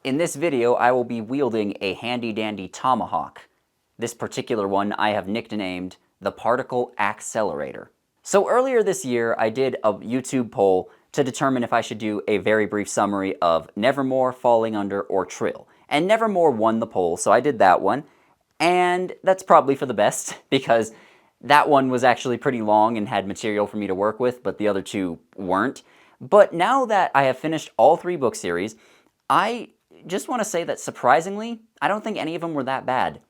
In this video, I will be wielding a handy-dandy tomahawk. This particular one I have nicknamed the Particle Accelerator. So earlier this year, I did a YouTube poll to determine if I should do a very brief summary of Nevermore, Falling Under, or Trylle. And Nevermore won the poll, so I did that one. And that's probably for the best, because that one was actually pretty long and had material for me to work with, but the other two weren't. But now that I have finished all three book series, I just want to say that surprisingly, I don't think any of them were that bad.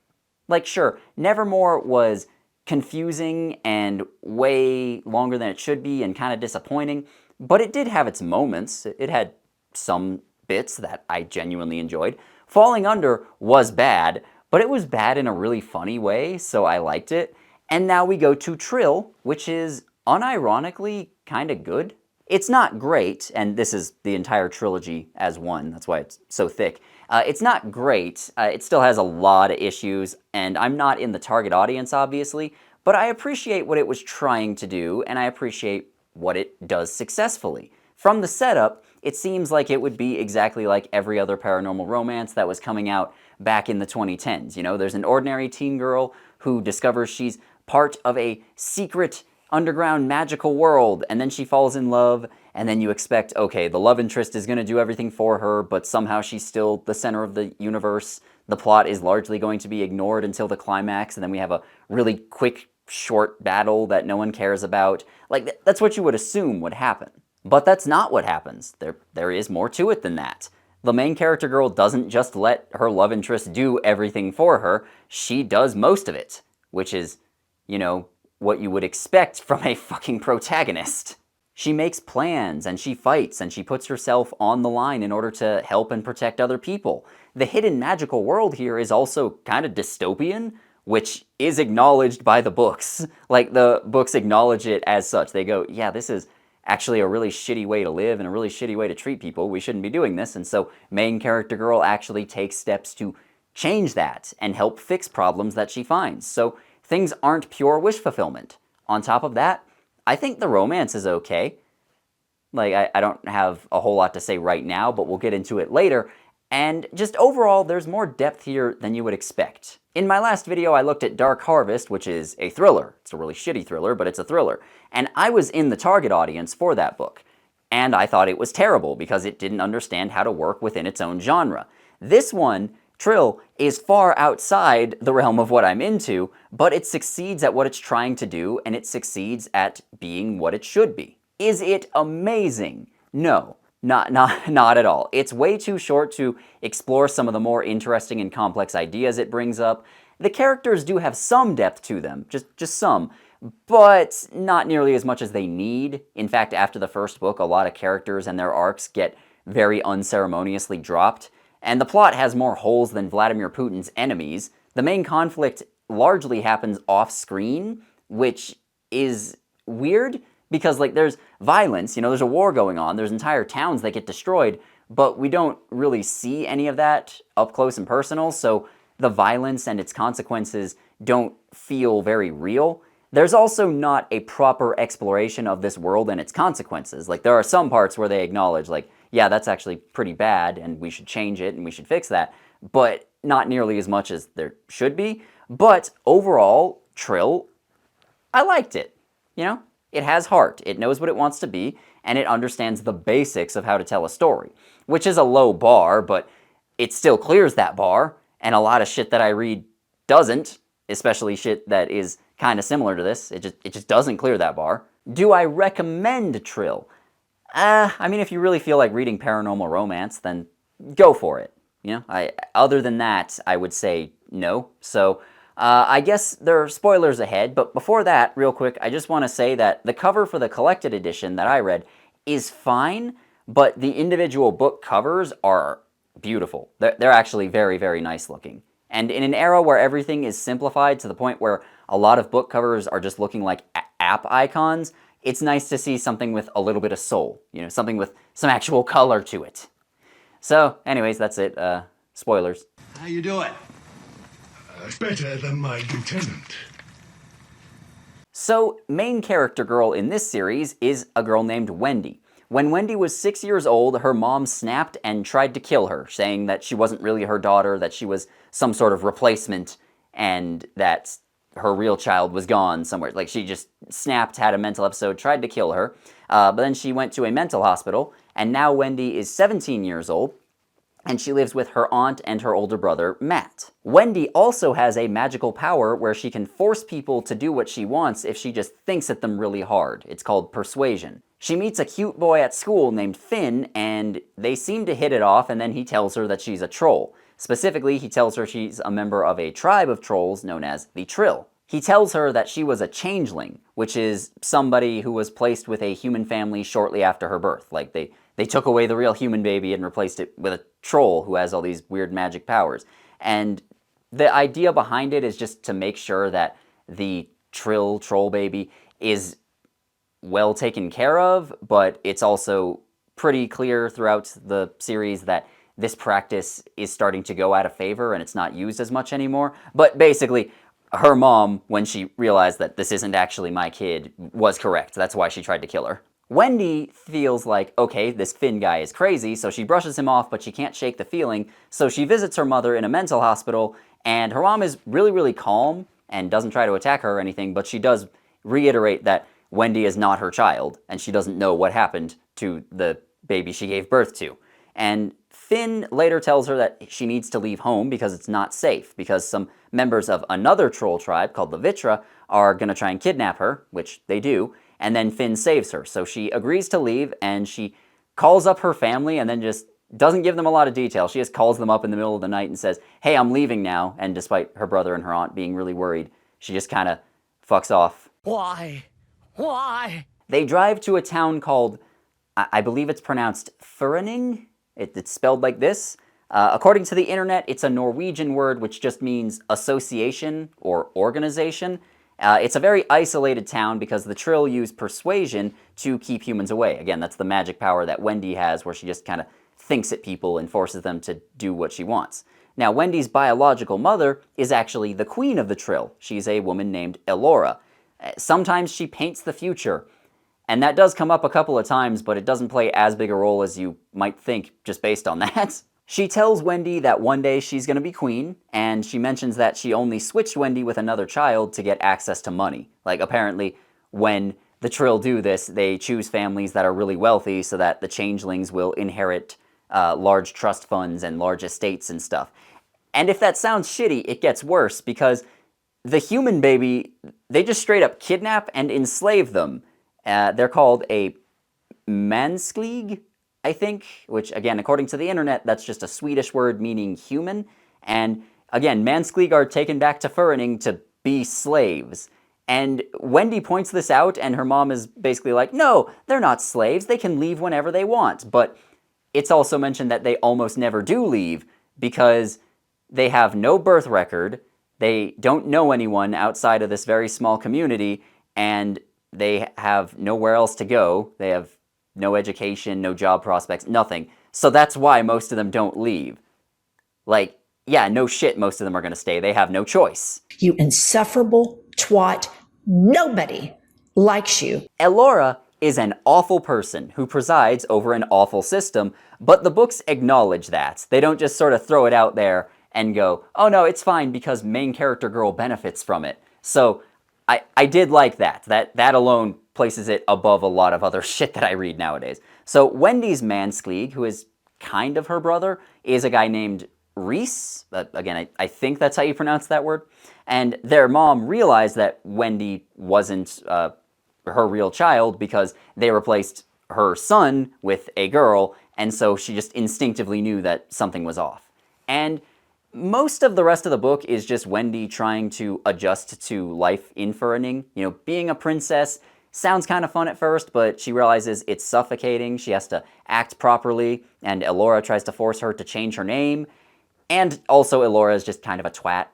Like, sure, Nevermore was confusing and way longer than it should be and kind of disappointing, but it did have its moments. It had some bits that I genuinely enjoyed. Falling Under was bad, but it was bad in a really funny way, so I liked it. And now we go to Trylle, which is unironically kind of good. It's not great, and this is the entire trilogy as one, that's why it's so thick. It's not great, it still has a lot of issues, and I'm not in the target audience, obviously, but I appreciate what it was trying to do, and I appreciate what it does successfully. From the setup, it seems like it would be exactly like every other paranormal romance that was coming out back in the 2010s. You know, there's an ordinary teen girl who discovers she's part of a secret underground magical world, and then she falls in love, and then you expect, okay, the love interest is going to do everything for her, but somehow she's still the center of the universe. The plot is largely going to be ignored until the climax, and then we have a really quick, short battle that no one cares about. Like, that's what you would assume would happen. But that's not what happens. There is more to it than that. The main character girl doesn't just let her love interest do everything for her, she does most of it, which is, you know, what you would expect from a fucking protagonist. She makes plans, and she fights, and she puts herself on the line in order to help and protect other people. The hidden magical world here is also kind of dystopian, which is acknowledged by the books. Like, the books acknowledge it as such. They go, yeah, this is actually a really shitty way to live and a really shitty way to treat people. We shouldn't be doing this. And so main character girl actually takes steps to change that and help fix problems that she finds. So things aren't pure wish fulfillment. On top of that, I think the romance is okay. Like, I don't have a whole lot to say right now, but we'll get into it later. And just overall, there's more depth here than you would expect. In my last video, I looked at Dark Harvest, which is a thriller. It's a really shitty thriller, but it's a thriller. And I was in the target audience for that book. And I thought it was terrible because it didn't understand how to work within its own genre. This one, Trylle, is far outside the realm of what I'm into, but it succeeds at what it's trying to do, and it succeeds at being what it should be. Is it amazing? No, not at all. It's way too short to explore some of the more interesting and complex ideas it brings up. The characters do have some depth to them, just some, but not nearly as much as they need. In fact, after the first book, a lot of characters and their arcs get very unceremoniously dropped. And the plot has more holes than Vladimir Putin's enemies. The main conflict largely happens off-screen, which is weird because, like, there's violence, you know, there's a war going on, there's entire towns that get destroyed, but we don't really see any of that up close and personal, so the violence and its consequences don't feel very real. There's also not a proper exploration of this world and its consequences. Like, there are some parts where they acknowledge, like, yeah, that's actually pretty bad, and we should change it, and we should fix that, but not nearly as much as there should be. But overall, Trylle, I liked it. You know, it has heart, it knows what it wants to be, and it understands the basics of how to tell a story, which is a low bar, but it still clears that bar, and a lot of shit that I read doesn't, especially shit that is kind of similar to this. It just doesn't clear that bar. Do I recommend Trylle? I mean, if you really feel like reading paranormal romance, then go for it. You know, other than that, I would say no. So, I guess there are spoilers ahead, but before that, real quick, I just want to say that the cover for the collected edition that I read is fine, but the individual book covers are beautiful. They're actually very, very nice looking. And in an era where everything is simplified to the point where a lot of book covers are just looking like app icons, it's nice to see something with a little bit of soul, you know, something with some actual color to it. So, anyways, that's it. Spoilers. How you doing? Better than my lieutenant. So, main character girl in this series is a girl named Wendy. When Wendy was 6 years old, her mom snapped and tried to kill her, saying that she wasn't really her daughter, that she was some sort of replacement, and that her real child was gone somewhere. Like, she just snapped, had a mental episode, tried to kill her. But then she went to a mental hospital, and now Wendy is 17 years old, and she lives with her aunt and her older brother, Matt. Wendy also has a magical power where she can force people to do what she wants if she just thinks at them really hard. It's called persuasion. She meets a cute boy at school named Finn, and they seem to hit it off, and then he tells her that she's a troll. Specifically, he tells her she's a member of a tribe of trolls known as the Trylle. He tells her that she was a changeling, which is somebody who was placed with a human family shortly after her birth. Like, they took away the real human baby and replaced it with a troll who has all these weird magic powers. And the idea behind it is just to make sure that the Trylle troll baby is well taken care of, but it's also pretty clear throughout the series that this practice is starting to go out of favor and it's not used as much anymore. But basically, her mom, when she realized that this isn't actually my kid, was correct. That's why she tried to kill her. Wendy feels like, okay, this Finn guy is crazy, so she brushes him off, but she can't shake the feeling, so she visits her mother in a mental hospital, and her mom is really, really calm and doesn't try to attack her or anything, but she does reiterate that Wendy is not her child, and she doesn't know what happened to the baby she gave birth to. And Finn later tells her that she needs to leave home because it's not safe, because some members of another troll tribe called the Vitra are going to try and kidnap her, which they do, and then Finn saves her. So she agrees to leave, and she calls up her family and then just doesn't give them a lot of detail. She just calls them up in the middle of the night and says, hey, I'm leaving now, and despite her brother and her aunt being really worried, she just kind of fucks off. Why? Why? They drive to a town called, I believe it's pronounced Furening. It's spelled like this. According to the internet, it's a Norwegian word which just means association or organization. It's a very isolated town because the Trylle use persuasion to keep humans away. Again, that's the magic power that Wendy has, where she just kind of thinks at people and forces them to do what she wants. Now, Wendy's biological mother is actually the queen of the Trylle. She's a woman named Elora. Sometimes she paints the future, and that does come up a couple of times, but it doesn't play as big a role as you might think just based on that. She tells Wendy that one day she's going to be queen, and she mentions that she only switched Wendy with another child to get access to money. Like, apparently, when the Trylle do this, they choose families that are really wealthy so that the changelings will inherit large trust funds and large estates and stuff. And if that sounds shitty, it gets worse, because the human baby, they just straight up kidnap and enslave them. They're called a mansklig, I think, which, again, according to the internet, that's just a Swedish word meaning human. And, again, mansklig are taken back to Furening to be slaves. And Wendy points this out, and her mom is basically like, no, they're not slaves. They can leave whenever they want. But it's also mentioned that they almost never do leave because they have no birth record, they don't know anyone outside of this very small community, and they have nowhere else to go. They have no education, no job prospects, nothing. So that's why most of them don't leave. Like, yeah, no shit, most of them are going to stay. They have no choice. You insufferable twat. Nobody likes you. Elora is an awful person who presides over an awful system, but the books acknowledge that. They don't just sort of throw it out there and go, oh no, it's fine because main character girl benefits from it. So I did like that. That alone places it above a lot of other shit that I read nowadays. So Wendy's mansklig, who is kind of her brother, is a guy named Reese. Again, I think that's how you pronounce that word. And their mom realized that Wendy wasn't her real child because they replaced her son with a girl, and so she just instinctively knew that something was off. And most of the rest of the book is just Wendy trying to adjust to life in Furening. You know, being a princess sounds kind of fun at first, but she realizes it's suffocating. She has to act properly, and Elora tries to force her to change her name. And also, Elora is just kind of a twat,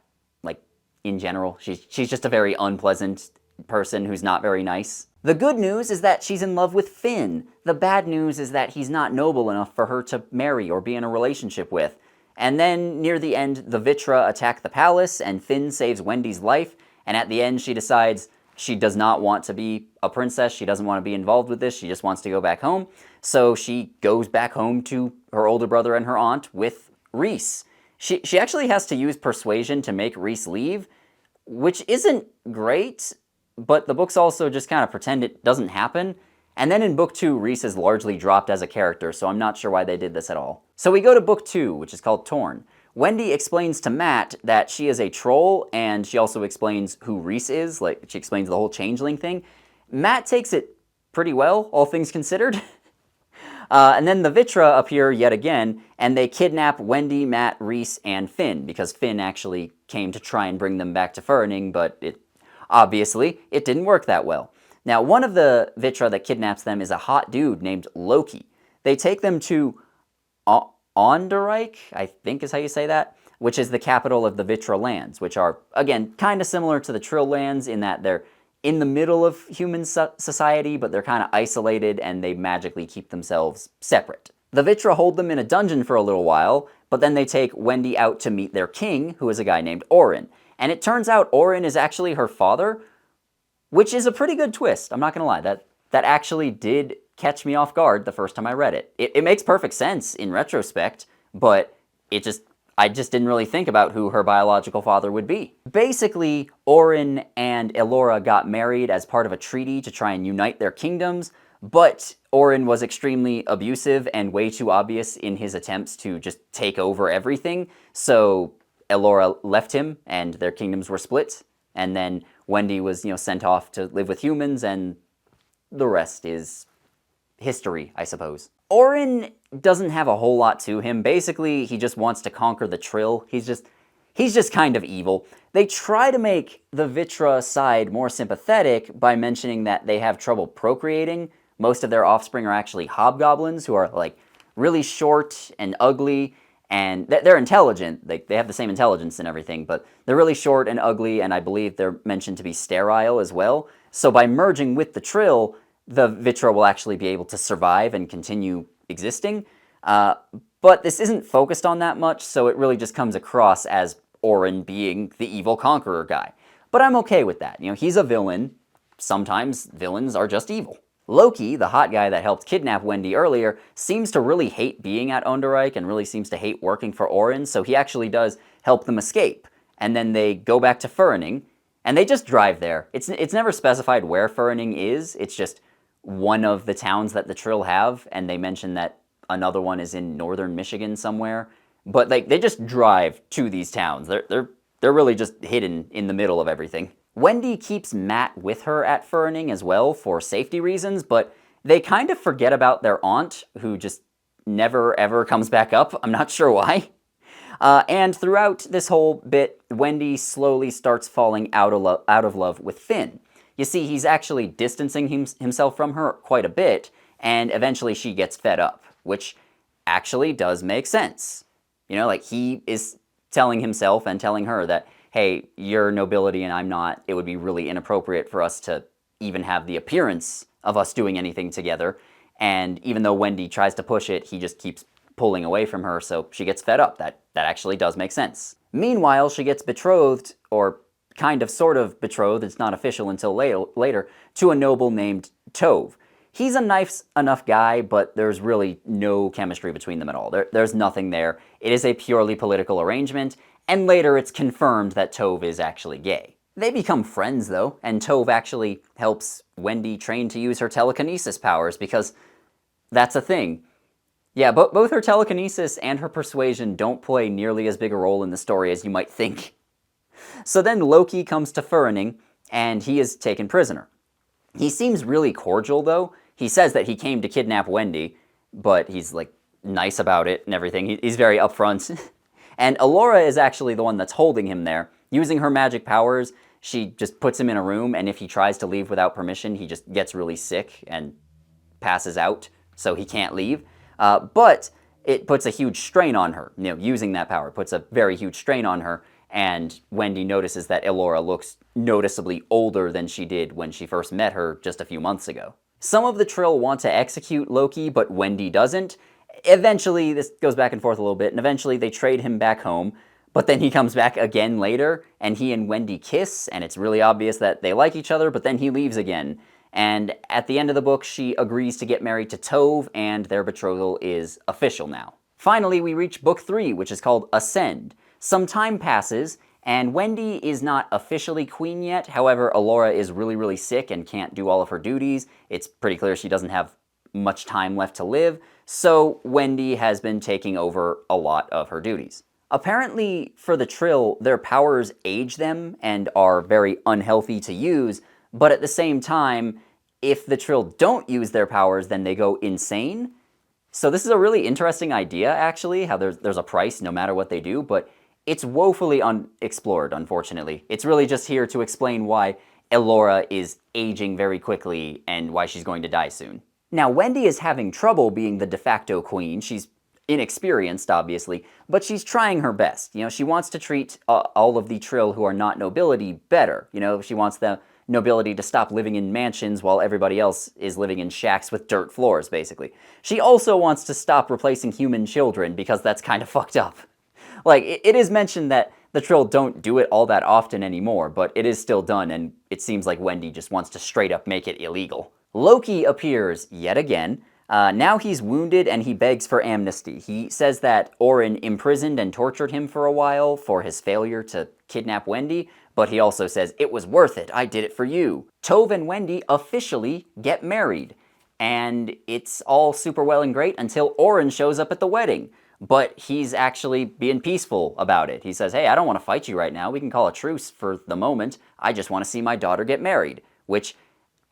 like, in general. She's just a very unpleasant person who's not very nice. The good news is that she's in love with Finn. The bad news is that he's not noble enough for her to marry or be in a relationship with. And then, near the end, the Vitra attack the palace, and Finn saves Wendy's life, and at the end she decides, She does not want to be a princess. She doesn't want to be involved with this. She just wants to go back home. So she goes back home to her older brother and her aunt with Rhys. She actually has to use persuasion to make Rhys leave, which isn't great, but the books also just kind of pretend it doesn't happen. And then in book 2, Rhys is largely dropped as a character, so I'm not sure why they did this at all. So we go to book 2, which is called Torn. Wendy explains to Matt that she is a troll, and she also explains who Rhys is, like she explains the whole changeling thing. Matt takes it pretty well, all things considered. And then the Vitra appear yet again, and they kidnap Wendy, Matt, Rhys, and Finn, because Finn actually came to try and bring them back to Ferning, but obviously it didn't work that well. Now, one of the Vitra that kidnaps them is a hot dude named Loki. They take them to Onderreich, I think is how you say that, which is the capital of the Vitra lands, which are, again, kind of similar to the Trylle lands in that they're in the middle of human society, but they're kind of isolated and they magically keep themselves separate. The Vitra hold them in a dungeon for a little while, but then they take Wendy out to meet their king, who is a guy named Orin. And it turns out Orin is actually her father, which is a pretty good twist. I'm not going to lie. That actually did catch me off guard the first time I read it. It makes perfect sense in retrospect, but I just didn't really think about who her biological father would be. Basically, Orin and Elora got married as part of a treaty to try and unite their kingdoms, but Orin was extremely abusive and way too obvious in his attempts to just take over everything, so Elora left him and their kingdoms were split, and then Wendy was, sent off to live with humans, and the rest is history, I suppose. Orin doesn't have a whole lot to him. Basically, he just wants to conquer the Trylle. He's just kind of evil. They try to make the Vitra side more sympathetic by mentioning that they have trouble procreating. Most of their offspring are actually hobgoblins who are like really short and ugly, and they're intelligent. They have the same intelligence and everything, but they're really short and ugly, and I believe they're mentioned to be sterile as well. So by merging with the Trylle, the Vitra will actually be able to survive and continue existing. But this isn't focused on that much, so it really just comes across as Orin being the evil conqueror guy. But I'm okay with that. He's a villain. Sometimes villains are just evil. Loki, the hot guy that helped kidnap Wendy earlier, seems to really hate being at Onderreich and really seems to hate working for Orin, so he actually does help them escape. And then they go back to Ferning, and they just drive there. It's never specified where Ferning is, it's just one of the towns that the Trylle have, and they mention that another one is in northern Michigan somewhere. But they just drive to these towns. They're really just hidden in the middle of everything. Wendy keeps Matt with her at Ferning as well for safety reasons, but they kind of forget about their aunt, who just never ever comes back up. I'm not sure why. And throughout this whole bit, Wendy slowly starts falling out of love with Finn. You see, he's actually distancing himself from her quite a bit, and eventually she gets fed up, which actually does make sense. He is telling himself and telling her that, hey, you're nobility and I'm not. It would be really inappropriate for us to even have the appearance of us doing anything together. And even though Wendy tries to push it, he just keeps pulling away from her, so she gets fed up. That actually does make sense. Meanwhile, she gets betrothed, or kind of sort of betrothed, it's not official until later, to a noble named Tove. He's a nice enough guy, but there's really no chemistry between them at all. There's nothing there. It is a purely political arrangement, and later it's confirmed that Tove is actually gay. They become friends, though, and Tove actually helps Wendy train to use her telekinesis powers, because that's a thing. Yeah, both her telekinesis and her persuasion don't play nearly as big a role in the story as you might think. So then Loki comes to Ferning, and he is taken prisoner. He seems really cordial, though. He says that he came to kidnap Wendy, but he's, nice about it and everything. He's very upfront. And Elora is actually the one that's holding him there. Using her magic powers, she just puts him in a room, and if he tries to leave without permission, he just gets really sick and passes out, so he can't leave. But it puts a huge strain on her. Using that power puts a very huge strain on her, and Wendy notices that Elora looks noticeably older than she did when she first met her just a few months ago. Some of the Trylle want to execute Loki, but Wendy doesn't. Eventually, this goes back and forth a little bit, and eventually they trade him back home, But then he comes back again later, and he and Wendy kiss, and it's really obvious that they like each other, but then he leaves again. And at the end of the book, she agrees to get married to Tove, and their betrothal is official now. Finally, we reach book 3, which is called Ascend. Some time passes, and Wendy is not officially queen yet. However, Elora is really, really sick and can't do all of her duties. It's pretty clear she doesn't have much time left to live, so Wendy has been taking over a lot of her duties. Apparently, for the Trylle, their powers age them and are very unhealthy to use, but at the same time, if the Trylle don't use their powers, then they go insane. So this is a really interesting idea, actually, how there's a price no matter what they do, but it's woefully unexplored, unfortunately. It's really just here to explain why Elora is aging very quickly and why she's going to die soon. Now, Wendy is having trouble being the de facto queen. She's inexperienced, obviously, but she's trying her best. You know, she wants to treat all of the Trylle who are not nobility better. You know, she wants the nobility to stop living in mansions while everybody else is living in shacks with dirt floors, basically. She also wants to stop replacing human children because that's kind of fucked up. Like, it is mentioned that the Trylle don't do it all that often anymore, but it is still done, and it seems like Wendy just wants to straight up make it illegal. Loki appears yet again. Now he's wounded and he begs for amnesty. He says that Orin imprisoned and tortured him for a while for his failure to kidnap Wendy, but he also says, "It was worth it, I did it for you." Tove and Wendy officially get married, and it's all super well and great until Orin shows up at the wedding. But he's actually being peaceful about it. He says, "Hey, I don't want to fight you right now. We can call a truce for the moment. I just want to see my daughter get married," which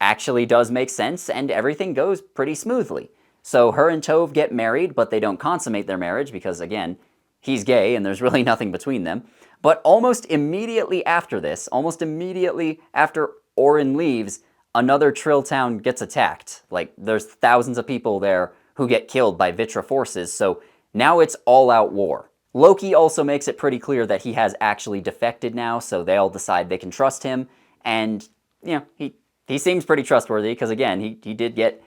actually does make sense, and everything goes pretty smoothly. So her and Tove get married, but they don't consummate their marriage because, again, he's gay and there's really nothing between them. But almost immediately after this, almost immediately after Orin leaves, another Trylle town gets attacked. Like, there's thousands of people there who get killed by Vitra forces, so now it's all-out war. Loki also makes it pretty clear that he has actually defected now, so they all decide they can trust him, and, you know, he seems pretty trustworthy, because again, he did get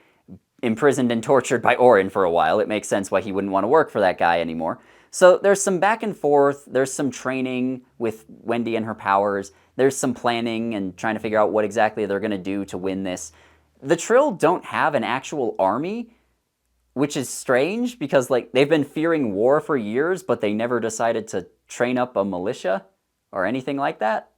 imprisoned and tortured by Orin for a while. It makes sense why he wouldn't want to work for that guy anymore. So there's some back and forth, there's some training with Wendy and her powers, there's some planning and trying to figure out what exactly they're going to do to win this. The Trylle don't have an actual army, which is strange, because like they've been fearing war for years, but they never decided to train up a militia or anything like that.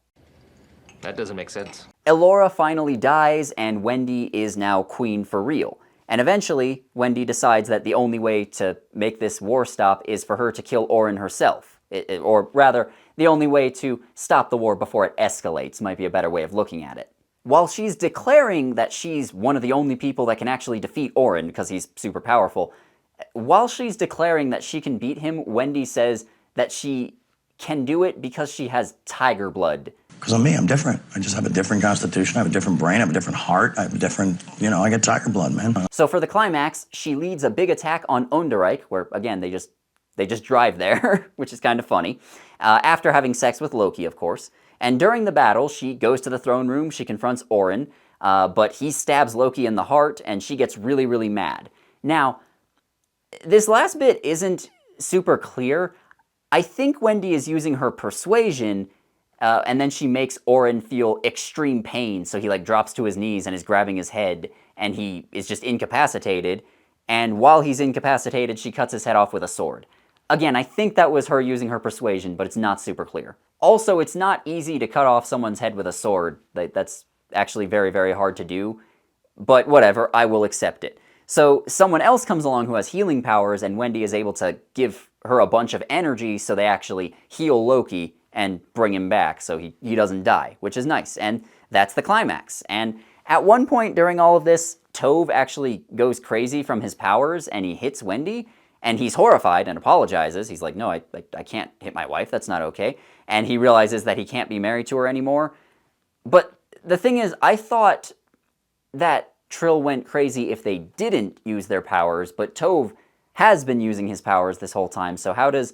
That doesn't make sense. Elora finally dies, and Wendy is now queen for real. And eventually, Wendy decides that the only way to make this war stop is for her to kill Orin herself. Or rather, the only way to stop the war before it escalates might be a better way of looking at it. While she's declaring that she's one of the only people that can actually defeat Orin, because he's super powerful, while she's declaring that she can beat him, Wendy says that she can do it because she has tiger blood. Because I'm me, I'm different. I just have a different constitution, I have a different brain, I have a different heart, I have a different, I get tiger blood, man. So for the climax, she leads a big attack on Onderreich, where, again, they just drive there, which is kind of funny, after having sex with Loki, of course. And during the battle, she goes to the throne room, she confronts Orin, but he stabs Loki in the heart, and she gets really, really mad. Now, this last bit isn't super clear. I think Wendy is using her persuasion, and then she makes Orin feel extreme pain, so he like drops to his knees and is grabbing his head, and he is just incapacitated, and while he's incapacitated, she cuts his head off with a sword. Again, I think that was her using her persuasion, but it's not super clear. Also, it's not easy to cut off someone's head with a sword. That's actually very, very hard to do, but whatever, I will accept it. So someone else comes along who has healing powers, and Wendy is able to give her a bunch of energy so they actually heal Loki and bring him back so he doesn't die, which is nice. And that's the climax. And at one point during all of this, Tove actually goes crazy from his powers and he hits Wendy, and he's horrified and apologizes. He's like, "No, I can't hit my wife, that's not okay." And he realizes that he can't be married to her anymore. But the thing is, I thought that Trylle went crazy if they didn't use their powers, but Tove has been using his powers this whole time, so how does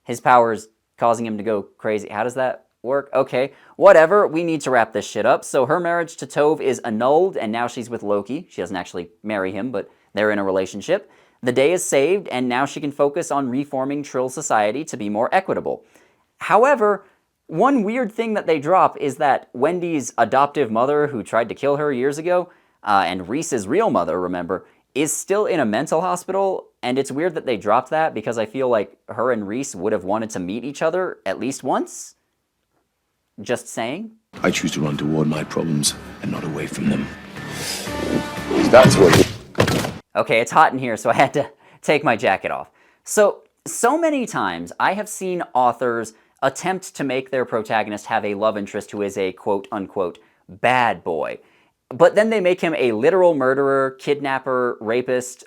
his powers causing him to go crazy, how does that work? Okay, whatever, we need to wrap this shit up. So her marriage to Tove is annulled, and now she's with Loki. She doesn't actually marry him, but they're in a relationship. The day is saved, and now she can focus on reforming Trylle society to be more equitable. However, one weird thing that they drop is that Wendy's adoptive mother, who tried to kill her years ago, and Reese's real mother, remember, is still in a mental hospital, and it's weird that they dropped that because I feel like her and Reese would have wanted to meet each other at least once. Just saying. I choose to run toward my problems and not away from them. That's what. Okay, it's hot in here, so I had to take my jacket off. So many times I have seen authors attempt to make their protagonist have a love interest who is a quote-unquote bad boy. But then they make him a literal murderer, kidnapper, rapist,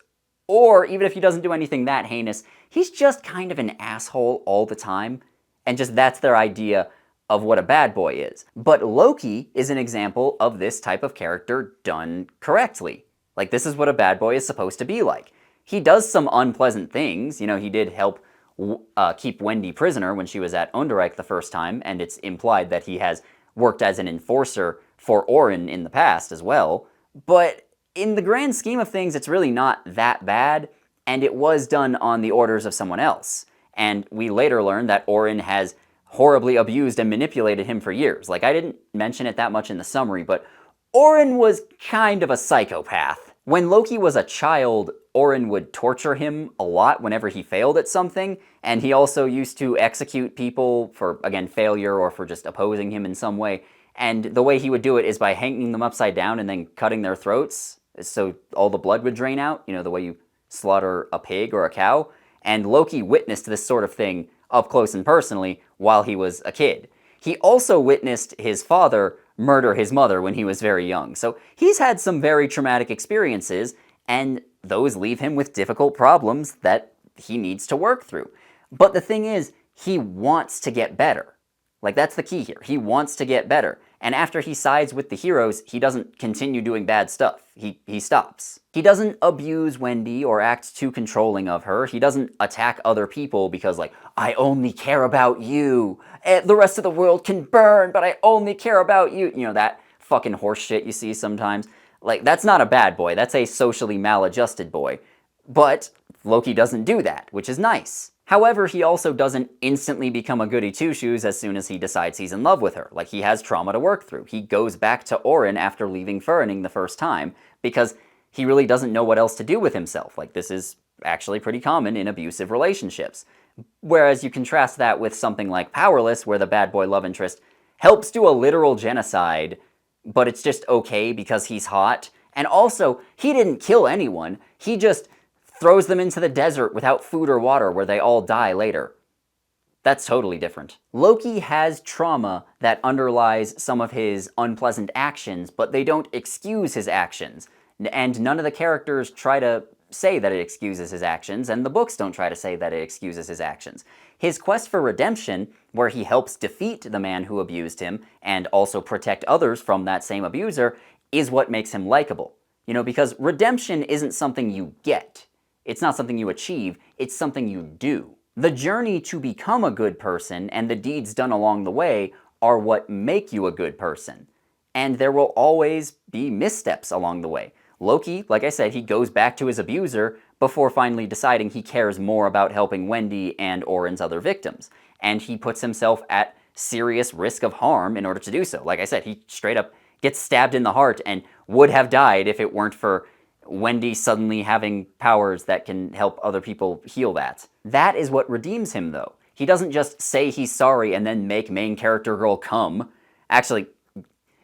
or even if he doesn't do anything that heinous, he's just kind of an asshole all the time, and just that's their idea of what a bad boy is. But Loki is an example of this type of character done correctly. Like, this is what a bad boy is supposed to be like. He does some unpleasant things. You know, he did help keep Wendy prisoner when she was at Underreich the first time, and it's implied that he has worked as an enforcer for Orin in the past as well. But in the grand scheme of things, it's really not that bad, and it was done on the orders of someone else. And we later learned that Orin has horribly abused and manipulated him for years. Like, I didn't mention it that much in the summary, but Orin was kind of a psychopath. When Loki was a child, Orin would torture him a lot whenever he failed at something, and he also used to execute people for, again, failure or for just opposing him in some way. And the way he would do it is by hanging them upside down and then cutting their throats so all the blood would drain out, you know, the way you slaughter a pig or a cow. And Loki witnessed this sort of thing up close and personally while he was a kid. He also witnessed his father murder his mother when he was very young. So he's had some very traumatic experiences, and those leave him with difficult problems that he needs to work through. But the thing is, he wants to get better. Like, that's the key here. He wants to get better. And after he sides with the heroes, he doesn't continue doing bad stuff. He stops. He doesn't abuse Wendy or act too controlling of her. He doesn't attack other people because, like, I only care about you. The rest of the world can burn, but I only care about you. You know, that fucking horse shit you see sometimes. Like, that's not a bad boy. That's a socially maladjusted boy. But Loki doesn't do that, which is nice. However, he also doesn't instantly become a goody two-shoes as soon as he decides he's in love with her. Like, he has trauma to work through. He goes back to Orin after leaving Ferning the first time because he really doesn't know what else to do with himself. Like, this is actually pretty common in abusive relationships. Whereas you contrast that with something like Powerless, where the bad boy love interest helps do a literal genocide, but it's just okay because he's hot. And also, he didn't kill anyone. He just throws them into the desert without food or water where they all die later. That's totally different. Loki has trauma that underlies some of his unpleasant actions, but they don't excuse his actions. And none of the characters try to say that it excuses his actions, and the books don't try to say that it excuses his actions. His quest for redemption, where he helps defeat the man who abused him and also protect others from that same abuser, is what makes him likable. You know, because redemption isn't something you get. It's not something you achieve, it's something you do. The journey to become a good person and the deeds done along the way are what make you a good person. And there will always be missteps along the way. Loki, like I said, he goes back to his abuser before finally deciding he cares more about helping Wendy and Orin's other victims. And he puts himself at serious risk of harm in order to do so. Like I said, he straight up gets stabbed in the heart and would have died if it weren't for Wendy suddenly having powers that can help other people heal that. That is what redeems him, though. He doesn't just say he's sorry and then make main character girl come. Actually,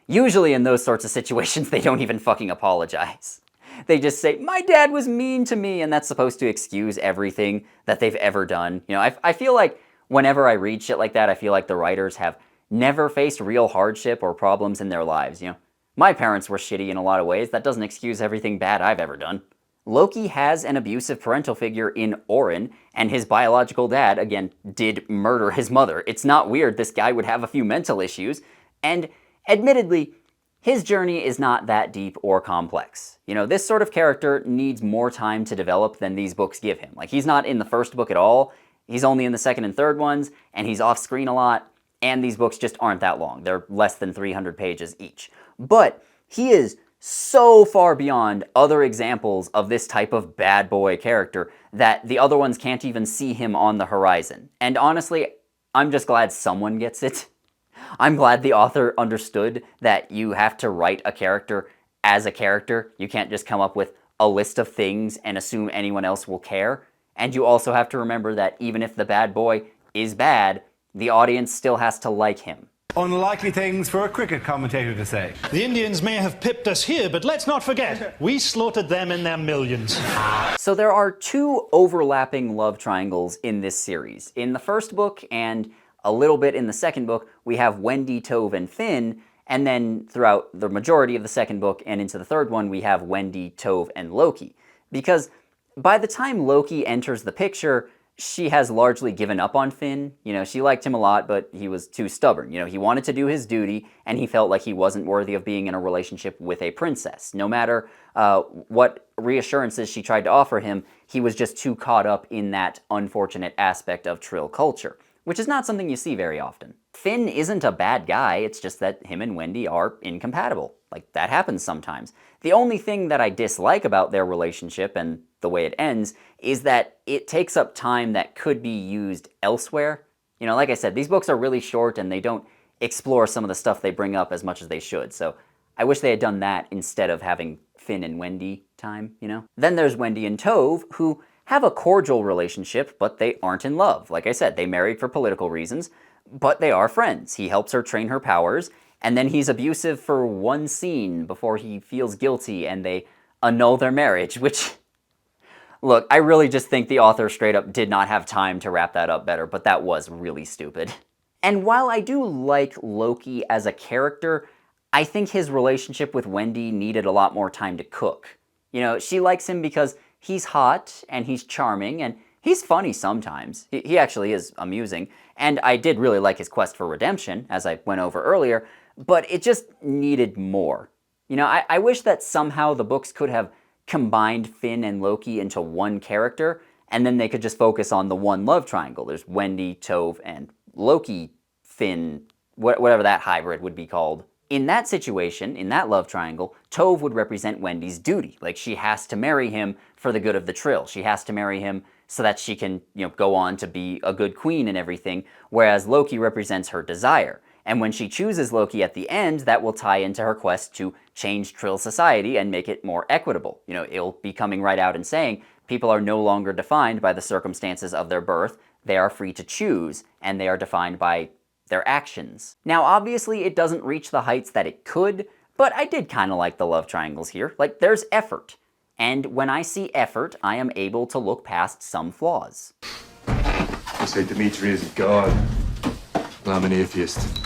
usually in those sorts of situations, they don't even fucking apologize. They just say, my dad was mean to me, and that's supposed to excuse everything that they've ever done. You know, I feel like whenever I read shit like that, I feel like the writers have never faced real hardship or problems in their lives, you know. My parents were shitty in a lot of ways. That doesn't excuse everything bad I've ever done. Loki has an abusive parental figure in Orin, and his biological dad, again, did murder his mother. It's not weird this guy would have a few mental issues, and admittedly, his journey is not that deep or complex. You know, this sort of character needs more time to develop than these books give him. Like, he's not in the first book at all, he's only in the second and third ones, and he's off screen a lot, and these books just aren't that long. They're less than 300 pages each. But he is so far beyond other examples of this type of bad boy character that the other ones can't even see him on the horizon. And honestly, I'm just glad someone gets it. I'm glad the author understood that you have to write a character as a character. You can't just come up with a list of things and assume anyone else will care. And you also have to remember that even if the bad boy is bad, the audience still has to like him. Unlikely things for a cricket commentator to say. The Indians may have pipped us here, but let's not forget, we slaughtered them in their millions. So there are two overlapping love triangles in this series. In the first book and a little bit in the second book, we have Wendy, Tove, and Finn, and then throughout the majority of the second book and into the third one, we have Wendy, Tove, and Loki. Because by the time Loki enters the picture, she has largely given up on Finn. You know, she liked him a lot, but he was too stubborn. You know, he wanted to do his duty, and he felt like he wasn't worthy of being in a relationship with a princess. No matter what reassurances she tried to offer him, he was just too caught up in that unfortunate aspect of Trylle culture, which is not something you see very often. Finn isn't a bad guy, it's just that him and Wendy are incompatible. Like, that happens sometimes. The only thing that I dislike about their relationship and the way it ends is that it takes up time that could be used elsewhere. You know, like I said, these books are really short and they don't explore some of the stuff they bring up as much as they should. So I wish they had done that instead of having Finn and Wendy time, you know? Then there's Wendy and Tove, who have a cordial relationship, but they aren't in love. Like I said, they married for political reasons, but they are friends. He helps her train her powers, and then he's abusive for one scene before he feels guilty and they annul their marriage, which, look, I really just think the author straight up did not have time to wrap that up better, but that was really stupid. And while I do like Loki as a character, I think his relationship with Wendy needed a lot more time to cook. You know, she likes him because he's hot and he's charming and he's funny sometimes. He actually is amusing. And I did really like his quest for redemption, as I went over earlier, but it just needed more. You know, I wish that somehow the books could have combined Finn and Loki into one character, and then they could just focus on the one love triangle. There's Wendy, Tove, and Loki, Finn, whatever that hybrid would be called. In that situation, in that love triangle, Tove would represent Wendy's duty. Like, she has to marry him for the good of the Trylle. She has to marry him so that she can, you know, go on to be a good queen and everything, whereas Loki represents her desire. And when she chooses Loki at the end, that will tie into her quest to change Trylle society and make it more equitable. You know, it'll be coming right out and saying people are no longer defined by the circumstances of their birth. They are free to choose, and they are defined by their actions. Now, obviously, it doesn't reach the heights that it could, but I did kind of like the love triangles here. Like, there's effort. And when I see effort, I am able to look past some flaws. They say Dimitri is a god. Well, I'm an atheist.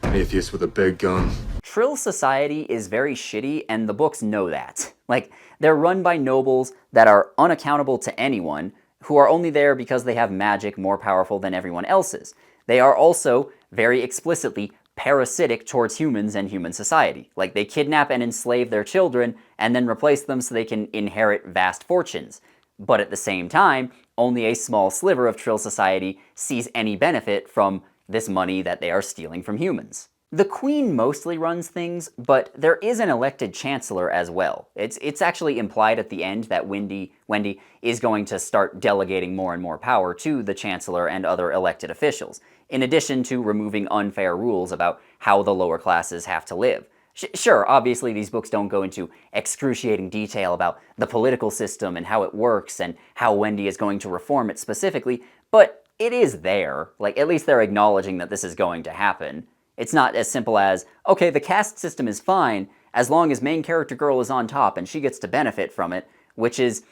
An atheist with a big gun. Trylle society is very shitty, and the books know that. Like, they're run by nobles that are unaccountable to anyone, who are only there because they have magic more powerful than everyone else's. They are also very explicitly parasitic towards humans and human society. Like, they kidnap and enslave their children and then replace them so they can inherit vast fortunes. But at the same time, only a small sliver of Trylle society sees any benefit from this money that they are stealing from humans. The Queen mostly runs things, but there is an elected chancellor as well. It's actually implied at the end that Wendy is going to start delegating more and more power to the chancellor and other elected officials, in addition to removing unfair rules about how the lower classes have to live. Sure, obviously these books don't go into excruciating detail about the political system and how it works and how Wendy is going to reform it specifically, but it is there. Like, at least they're acknowledging that this is going to happen. It's not as simple as, okay, the caste system is fine as long as main character girl is on top and she gets to benefit from it, which is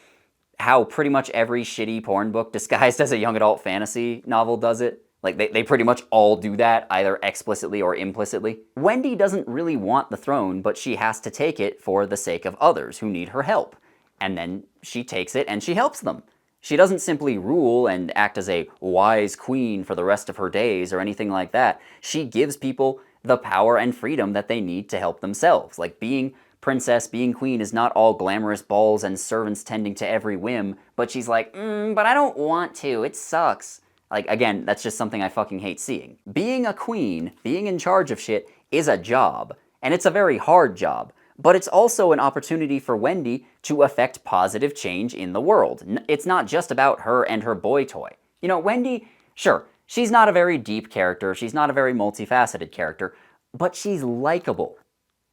how pretty much every shitty porn book disguised as a young adult fantasy novel does it. Like, they pretty much all do that, either explicitly or implicitly. Wendy doesn't really want the throne, but she has to take it for the sake of others who need her help. And then she takes it and she helps them. She doesn't simply rule and act as a wise queen for the rest of her days or anything like that. She gives people the power and freedom that they need to help themselves. Like, being princess, being queen is not all glamorous balls and servants tending to every whim, but she's like, but I don't want to, it sucks. Like, again, that's just something I fucking hate seeing. Being a queen, being in charge of shit, is a job, and it's a very hard job. But it's also an opportunity for Wendy to affect positive change in the world. It's not just about her and her boy toy. You know, Wendy, sure, She's not a very deep character, she's not a very multifaceted character, but she's likable.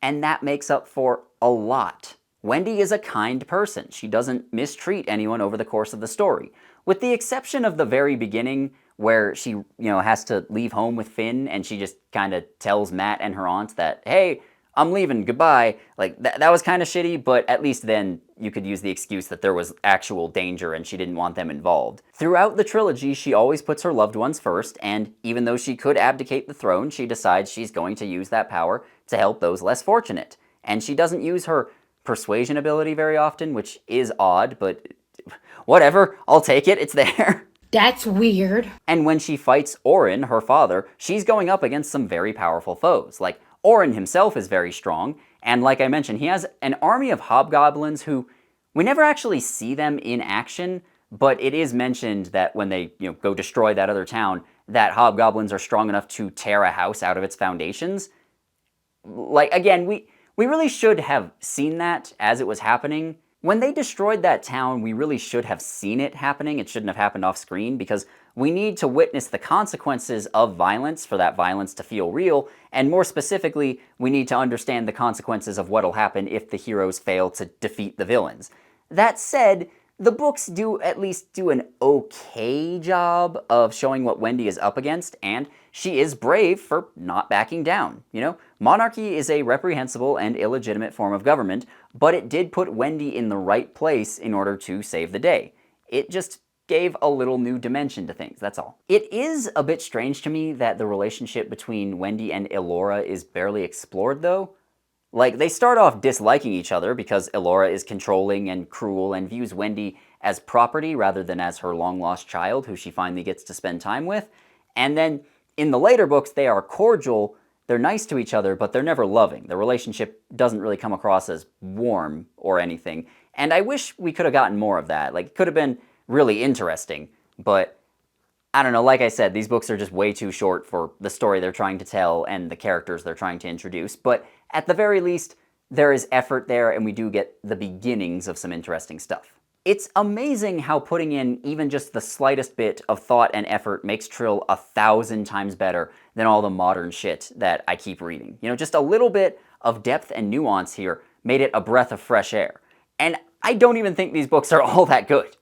And that makes up for a lot. Wendy is a kind person. She doesn't mistreat anyone over the course of the story. With the exception of the very beginning, where she, has to leave home with Finn, and she just kind of tells Matt and her aunt that, hey, I'm leaving, goodbye. Like, that was kind of shitty, but at least then you could use the excuse that there was actual danger and she didn't want them involved. Throughout the trilogy, she always puts her loved ones first, and even though she could abdicate the throne, she decides she's going to use that power to help those less fortunate. And she doesn't use her persuasion ability very often, which is odd, but whatever, I'll take it, it's there. That's weird. And when she fights Orin, her father, she's going up against some very powerful foes. Like, Orin himself is very strong, and like I mentioned, he has an army of hobgoblins who, we never actually see them in action, but it is mentioned that when they, go destroy that other town, that hobgoblins are strong enough to tear a house out of its foundations. Like, again, we really should have seen that as it was happening. When they destroyed that town, we really should have seen it happening. It shouldn't have happened off screen, because we need to witness the consequences of violence for that violence to feel real, and more specifically, we need to understand the consequences of what'll happen if the heroes fail to defeat the villains. That said, the books do at least do an okay job of showing what Wendy is up against, and she is brave for not backing down. Monarchy is a reprehensible and illegitimate form of government, but it did put Wendy in the right place in order to save the day. It just gave a little new dimension to things, that's all. It is a bit strange to me that the relationship between Wendy and Elora is barely explored, though. Like, they start off disliking each other because Elora is controlling and cruel and views Wendy as property rather than as her long-lost child who she finally gets to spend time with. And then, in the later books, they are cordial, they're nice to each other, but they're never loving. The relationship doesn't really come across as warm or anything. And I wish we could have gotten more of that. Like, it could have been really interesting, but I don't know, like I said, these books are just way too short for the story they're trying to tell and the characters they're trying to introduce, but at the very least, there is effort there and we do get the beginnings of some interesting stuff. It's amazing how putting in even just the slightest bit of thought and effort makes Trylle 1,000 times better than all the modern shit that I keep reading. Just a little bit of depth and nuance here made it a breath of fresh air. And I don't even think these books are all that good.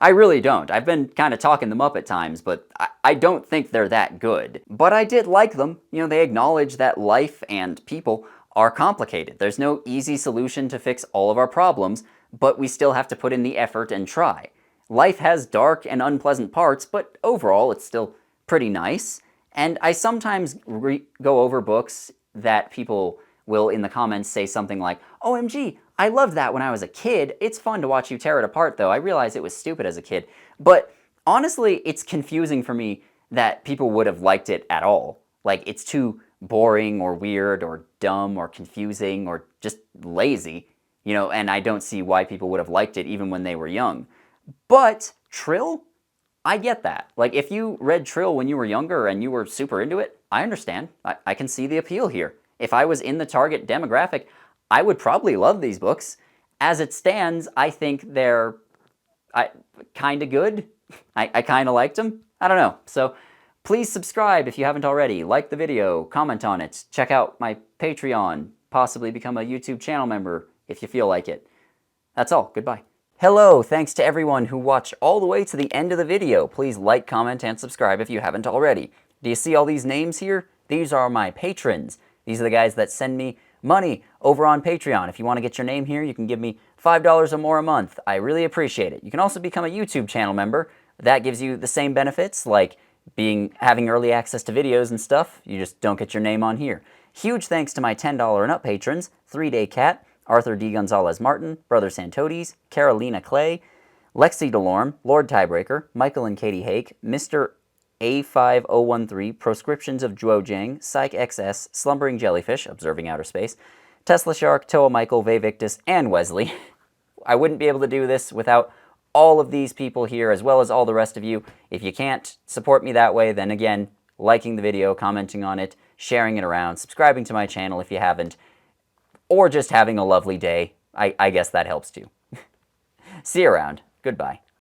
I really don't. I've been kind of talking them up at times, but I don't think they're that good. But I did like them. They acknowledge that life and people are complicated. There's no easy solution to fix all of our problems, but we still have to put in the effort and try. Life has dark and unpleasant parts, but overall it's still pretty nice. And I sometimes go over books that people will in the comments say something like, OMG, I loved that when I was a kid. It's fun to watch you tear it apart though. I realized it was stupid as a kid. But honestly, it's confusing for me that people would have liked it at all. Like, it's too boring or weird or dumb or confusing or just lazy, and I don't see why people would have liked it even when they were young. But Trylle, I get that. Like, if you read Trylle when you were younger and you were super into it, I understand. I can see the appeal here. If I was in the target demographic, I would probably love these books. As it stands, I think they're kind of good. I kind of liked them. I don't know. So please subscribe if you haven't already. Like the video, comment on it, check out my Patreon, possibly become a YouTube channel member if you feel like it. That's all. Goodbye. Hello, thanks to everyone who watched all the way to the end of the video. Please like, comment, and subscribe if you haven't already. Do you see all these names here? These are my patrons. These are the guys that send me money over on Patreon. If you want to get your name here, you can give me $5 or more a month. I really appreciate it. You can also become a YouTube channel member. That gives you the same benefits, like having early access to videos and stuff. You just don't get your name on here. Huge thanks to my $10 and up patrons, 3-Day Cat, Arthur D. Gonzalez Martin, Brother Santodes, Carolina Clay, Lexi Delorme, Lord Tiebreaker, Michael and Katie Hake, Mr. A5013, Proscriptions of Zhuo Jiang, Psych XS, Slumbering Jellyfish, Observing Outer Space, Tesla Shark, Toa Michael, Vey Victus, and Wesley. I wouldn't be able to do this without all of these people here, as well as all the rest of you. If you can't support me that way, then again, liking the video, commenting on it, sharing it around, subscribing to my channel if you haven't, or just having a lovely day. I guess that helps too. See you around. Goodbye.